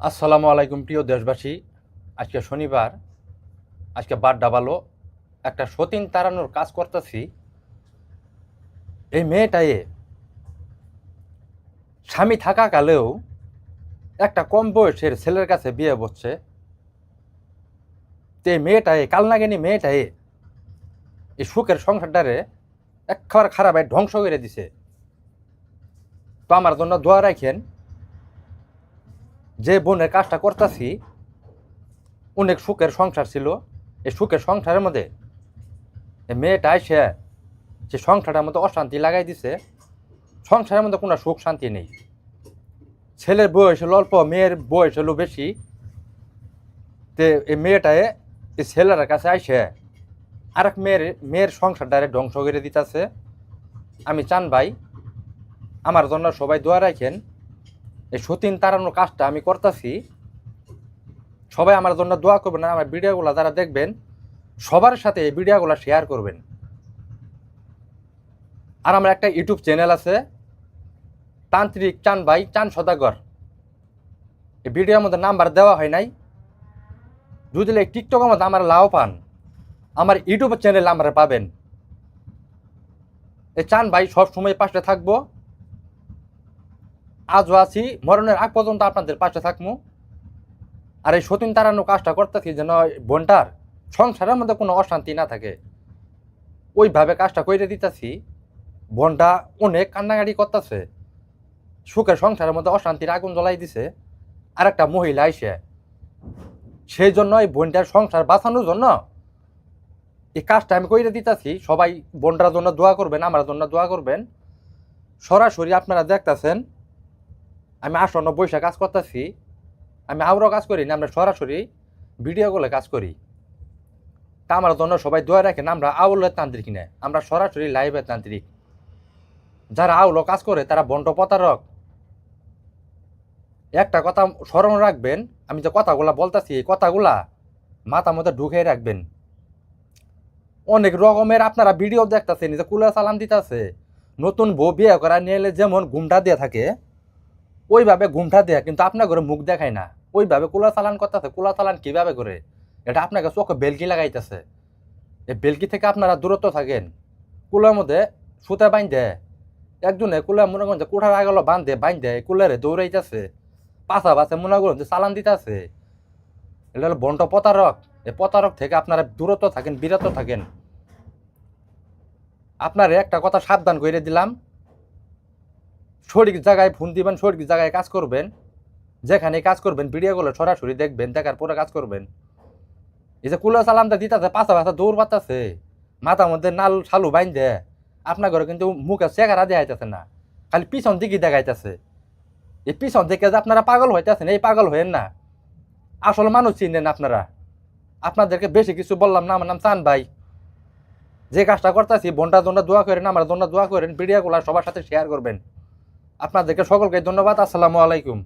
আসসালামু আলাইকুম প্রিয় দেশবাসী। আজকে শনিবার, আজকে বাড্ডা ভালো একটা সতীন তাড়ানোর কাজ করতেছি। এই মেয়েটায়ে স্বামী থাকাকালেও একটা কম বয়সের ছেলের কাছে বিয়ে বসছে। এই মেয়েটায়ে কালনাগিনী মেয়েটায়ে এই সুখের সংসারটারে একেবারে খারাপ ধ্বংস করে দিছে। তো আমার জন্য দোয়া রাখেন। যে বোনের কাজটা করতেছি অনেক সুখের সংসার ছিল, এই সুখের সংসারের মধ্যে এই মেয়েটা এসে যে সংসারটার মধ্যে অশান্তি লাগাই দিছে। সংসারের মধ্যে কোনো সুখ শান্তি নেই। ছেলের বয়স হলো অল্প, মেয়ের বয়স হলো বেশি। তে এই মেয়েটায় এই ছেলের কাছে আইসে আরেক মেয়ের সংসারটারে ধ্বংস করে দিতেছে। আমি চান ভাই, আমার জন্য সবাই দোয়া রাখেন। এই সতীন তাড়ানোর কাজটা আমি করতেছি, সবাই আমার জন্য দোয়া করবেন। আমার ভিডিওগুলো যারা দেখবেন সবার সাথে এই ভিডিওগুলো শেয়ার করবেন। আর আমার একটা ইউটিউব চ্যানেল আছে, তান্ত্রিক চান ভাই চান সদাগর। এই ভিডিওর মধ্যে নাম্বার দেওয়া হয় নাই। যদি এই টিকটকের মধ্যে আমার লাভ পান, আমার ইউটিউব চ্যানেল আমরা পাবেন। এই চান ভাই সব সময় পাশে থাকবো, আজও আছি, মরণের আগ পর্যন্ত আপনাদের পাশে থাকবো। আর এই সতীন তাড়ানোর কাজটা করতেছি যেন বোনটার সংসারের মধ্যে কোনো অশান্তি না থাকে, ওইভাবে কাজটা করে দিতেছি। বোনটা অনেক কান্নাকাটি করতেছে, সুখের সংসারের মধ্যে অশান্তির আগুন জ্বলাই দিছে আর একটা মহিলা আইসে। সেই জন্য এই বোনটার সংসার বাঁচানোর জন্য এই কাজটা আমি করে দিতেছি। সবাই বোনটার জন্য দোয়া করবেন, আমার জন্য দোয়া করবেন। সরাসরি আপনারা দেখতেছেন আমি আসন্ন বৈশা কাজ করতেছি। আমি আরও কাজ করি না, আমরা সরাসরি ভিডিওগুলো কাজ করি। তা আমার জন্য সবাই দোয়া রাখেন। আমরা আউলের তান্ত্রিক না, আমরা সরাসরি লাইভের তান্ত্রিক। যারা আউলো কাজ করে তারা বন্ড প্রতারক। একটা কথা স্মরণ রাখবেন, আমি যে কথাগুলা বলতেছি এই কথাগুলা মাথা মধ্যে ঢুকিয়ে রাখবেন। অনেক রকমের আপনারা ভিডিও দেখতেছেন যে কুলা চালান দিতেছে। নতুন বউ বিয়ে করা নিয়ে এলে যেমন ঘুমটা দিয়ে থাকে ওইভাবে ঘুমটা দেয়া, কিন্তু আপনার ঘরে মুখ দেখায় না। ওইভাবে কুলা চালান করতেছে। কুলা চালান কিভাবে করে এটা আপনাকে চোখে বেলকি লাগাইতেছে। এই বেলকি থেকে আপনারা দূরত্ব থাকেন। কুলার মধ্যে সুতা বাইন্ধে একজনে কুলা মনে করেন যে কোঠার আগেলো বাইন্ধে কুলারে দৌড়াইতেছে, পাশা পাশে মনে করেন যে চালান দিতেছে। এটা হলো বন্ড প্রতারক। এই প্রতারক থেকে আপনারা দূরত্ব থাকেন, বিরত থাকেন। আপনার একটা কথা সাবধান করে দিলাম, সঠিক জায়গায় ফোন দিবেন, সঠিক জায়গায় কাজ করবেন। যেখানে কাজ করবেন ভিডিওগুলো সরাসরি দেখবেন, দেখার পরে কাজ করবেন। এই যে কুলা চালানটা দিতেছে, পাশা পাশা দৌড় পাতাছে, মাথার মধ্যে নাল সালু বাইন্ধে আপনার ঘরে কিন্তু মুখে চেহারা দেখাইতেছে না, খালি পিছন দিকে দেখাইতেছে। এই পিছন থেকে যে আপনারা পাগল হইতেছেন, এই পাগল হইেন না। আসলে মানুষ চিনেন আপনারা। আপনাদেরকে বেশি কিছু বললাম না। আমার নাম চান ভাই। যে কাজটা করতেছি বোনটার জন্য দোয়া করেন, আমার জন্য দোয়া করেন। ভিডিওগুলো সবার সাথে শেয়ার করবেন। আপনাদেরকে সকলকে ধন্যবাদ। আসসালামু আলাইকুম।